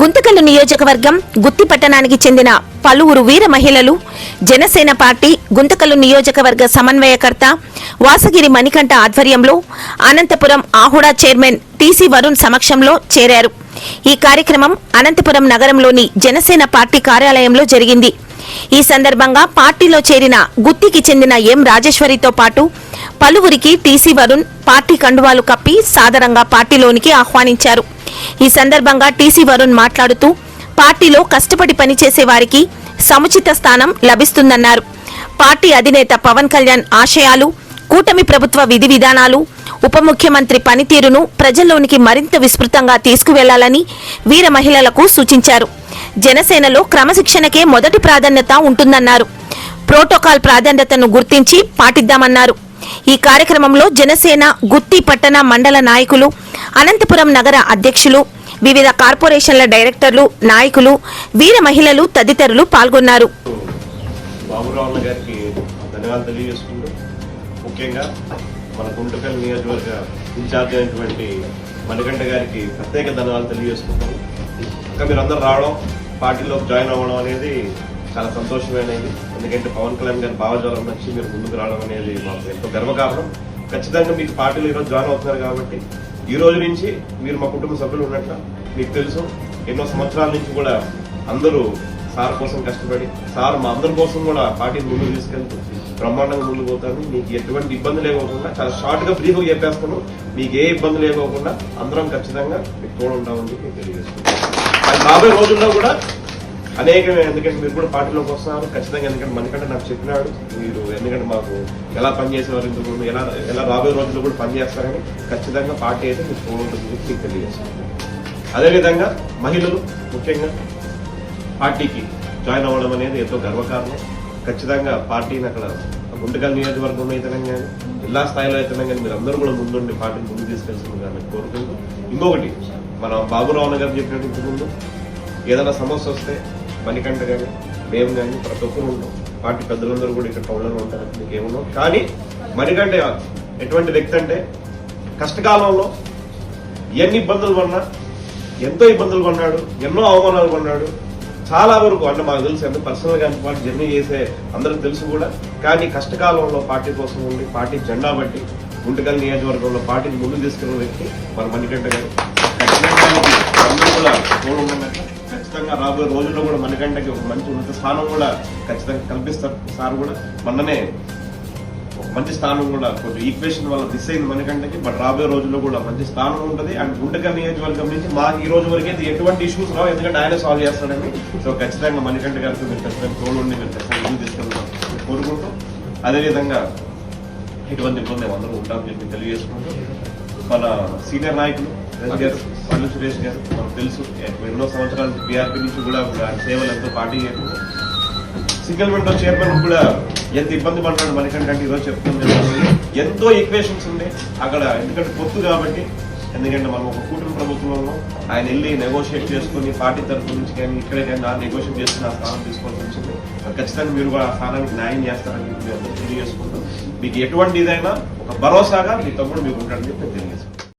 గుంతకల్లు నియోజకవర్గం గుత్తి పట్టణానికి చెందిన పలువురు వీర మహిళలు జనసేన పార్టీ గుంతకల్లు నియోజకవర్గ సమన్వయకర్త వాసగిరి మణికంఠ ఆధ్వర్యంలో అనంతపురం ఆహుడా చైర్మన్ టీసీ వరుణ్ సమక్షంలో చేరారు. ఈ కార్యక్రమం అనంతపురం నగరంలోని జనసేన పార్టీ కార్యాలయంలో జరిగింది. ఈ సందర్భంగా పార్టీలో చేరిన గుత్తికి చెందిన ఎం రాజేశ్వరితో పాటు పలువురికి టీసీ వరుణ్ పార్టీ కండువాలు కప్పి సాదరంగా పార్టీలోనికి ఆహ్వానించారు. ఈ సందర్భంగా టీసీ వరుణ్ మాట్లాడుతూ పార్టీలో కష్టపడి పనిచేసే వారికి సముచిత స్థానం లభిస్తుందన్నారు. పార్టీ అధినేత పవన్ కళ్యాణ్ ఆశయాలు, కూటమి ప్రభుత్వ విధి విధానాలు, ఉప ముఖ్యమంత్రి పనితీరును ప్రజల్లోనికి మరింత విస్తృతంగా తీసుకువెళ్లాలని వీర మహిళలకు సూచించారు. జనసేనలో క్రమశిక్షణకే మొదటి ప్రాధాన్యత ఉంటుందన్నారు. ప్రోటోకాల్ ప్రాధాన్యతను గుర్తించి పాటిద్దామన్నారు. ఈ కార్యక్రమంలో జనసేన గుత్తి పట్టణ మండల నాయకులు, అనంతపురం నగర అధ్యక్షులు, వివిధ కార్పొరేషన్ల డైరెక్టర్లు, నాయకులు, వీర మహిళలు తదితరులు పాల్గొన్నారు. ముఖ్యంగా మన గుంటకల్ నియోజకవర్గ ఇన్ఛార్జ్ అయినటువంటి మణికంఠ గారికి ప్రత్యేక ధన్యవాదాలు తెలియజేసుకుంటాము. ఇంకా మీరందరూ రావడం, పార్టీలోకి జాయిన్ అవ్వడం అనేది చాలా సంతోషమైనది. ఎందుకంటే పవన్ కళ్యాణ్ గారి భావజాలం నుంచి మీరు ముందుకు రావడం అనేది మాకు ఎంతో గర్వకారణం. ఖచ్చితంగా మీకు పార్టీలో ఈరోజు జాయిన్ అవుతున్నారు కాబట్టి ఈ రోజు నుంచి మీరు మా కుటుంబ సభ్యులు ఉన్నట్ల మీకు తెలుసు. ఎన్నో సంవత్సరాల నుంచి కూడా అందరూ సార్ కోసం కష్టపడి, సార్ మా అందరి కోసం కూడా పార్టీని ముందుకు తీసుకెళ్తూ బ్రహ్మాండంగా ముందుకు పోతాను. మీకు ఎటువంటి ఇబ్బంది లేకోకుండా చాలా షార్ట్ గా బ్రీఫ్ గా చెప్పేస్తాను. మీకు ఏ ఇబ్బంది లేకోకుండా అందరం ఖచ్చితంగా మీకు తోడు ఉంటామని చెప్పి తెలియజేస్తున్నాను. రాబోయే రోజుల్లో కూడా అనేక, ఎందుకంటే మీరు కూడా పార్టీలోకి వస్తున్నారు ఖచ్చితంగా. ఎందుకంటే మణికంఠ నాకు చెప్పినాడు మీరు ఎందుకంటే మాకు ఎలా పనిచేసేవారు, ఇంతకు ఎలా రాబోయే రోజుల్లో కూడా పనిచేస్తారని. ఖచ్చితంగా పార్టీ అయితే మీకు తోడు ఉంటుంది మీకు తెలియజేస్తున్నాను. అదేవిధంగా మహిళలు ముఖ్యంగా పార్టీకి జాయిన్ అవ్వడం అనేది ఎంతో గర్వకారణం. ఖచ్చితంగా పార్టీని అక్కడ గుంటకల్ నియోజకవర్గంలో అయితేనే కానీ జిల్లా స్థాయిలో అయితేనే కానీ మీరు అందరూ కూడా ముందుండి పార్టీని ముందు తీసుకెళ్తుంది కానీ కోరుకుంటూ, ఇంకొకటి మన బాబురావు గారు చెప్పినట్టు ఇంతకుముందు ఏదైనా సమస్య వస్తే మణికంఠ కానీ మేము కానీ ప్రతి ఒక్కరు ఉంటాం. పార్టీ పెద్దలందరూ కూడా ఇక్కడ టౌన్లో ఉంటారు, మీకు ఏమున్నాం. కానీ మణికంఠ ఎటువంటి వ్యక్తి అంటే కష్టకాలంలో ఎన్ని ఇబ్బందులు పడినా, ఎంతో ఇబ్బందులు పడినాడు, ఎన్నో అవమానాలు పడినాడు. చాలా వరకు అంటే మాకు తెలుసు, ఎంత పర్సనల్ గా పాటు జర్నీ చేసే అందరికి తెలుసు కూడా. కానీ కష్టకాలంలో పార్టీ కోసం ఉండి పార్టీ జెండా బట్టి గుంటకల్ నియోజకవర్గంలో పార్టీని ముందుకు తీసుకెళ్లిన వ్యక్తి మన మణికంఠ గారు. అందరూ కూడా తోడు ఉండనట్టు ఖచ్చితంగా రాబోయే రోజుల్లో కూడా మణికంఠకి ఒక మంచి ఉన్నత స్థానం కూడా ఖచ్చితంగా కల్పిస్తారు. సార్ కూడా మొన్ననే ఒక మంచి స్థానం కూడా కొంచెం ఈక్వేషన్ వల్ల మిస్ అయింది మణికంఠకి. బట్ రాబోయే రోజుల్లో కూడా మంచి స్థానం ఉంటుంది. అండ్ గుంటకల్ నియోజకవర్గం నుంచి మాకు ఈ రోజు వరకు ఎటువంటి ఇష్యూస్ రావు, ఎందుకంటే ఆయన సాల్వ్ చేస్తాడని. సో ఖచ్చితంగా మణికంఠ గారికి మీరు ఖచ్చితంగా తోడు ఉండి మీరు ఖచ్చితంగా ముందు తీసుకెళ్తాం కోరుకుంటూ, అదేవిధంగా ఎటువంటి ఇబ్బంది అందరూ ఉంటామని చెప్పి తెలియజేసుకుంటూ, మన సీనియర్ నాయకులు గారు పల్లు సురేష్ గారు మనకు తెలుసు ఎన్నో సంవత్సరాల బీఆర్పీ నుంచి కూడా సేవలు ఎంతో పార్టీ సింగిల్ విండో చైర్మన్ కూడా ఎంత ఇబ్బంది పడ్డాడు మణికంఠ అంటే ఈరోజు చెప్తుంది. ఎంతో ఈక్వేషన్స్ ఉంది అక్కడ, ఎందుకంటే పొత్తు కాబట్టి. ఎందుకంటే మనం ఒక కూటమి ప్రభుత్వంలో ఆయన వెళ్ళి నెగోషియేట్ చేసుకుని పార్టీ తరఫు నుంచి కానీ ఇక్కడే కానీ నెగోషియేట్ చేసుకుని ఆ స్థానం తీసుకోవాల్సి వచ్చింది. ఖచ్చితంగా మీరు ఆ స్థానానికి న్యాయం చేస్తారని తెలియజేసుకుంటాం. మీకు ఎటువంటి ఇదైనా ఒక భరోసాగా మీ తమ్ముడు మీకు ఉంటాడని చెప్పి తెలియజేసుకుంటాం.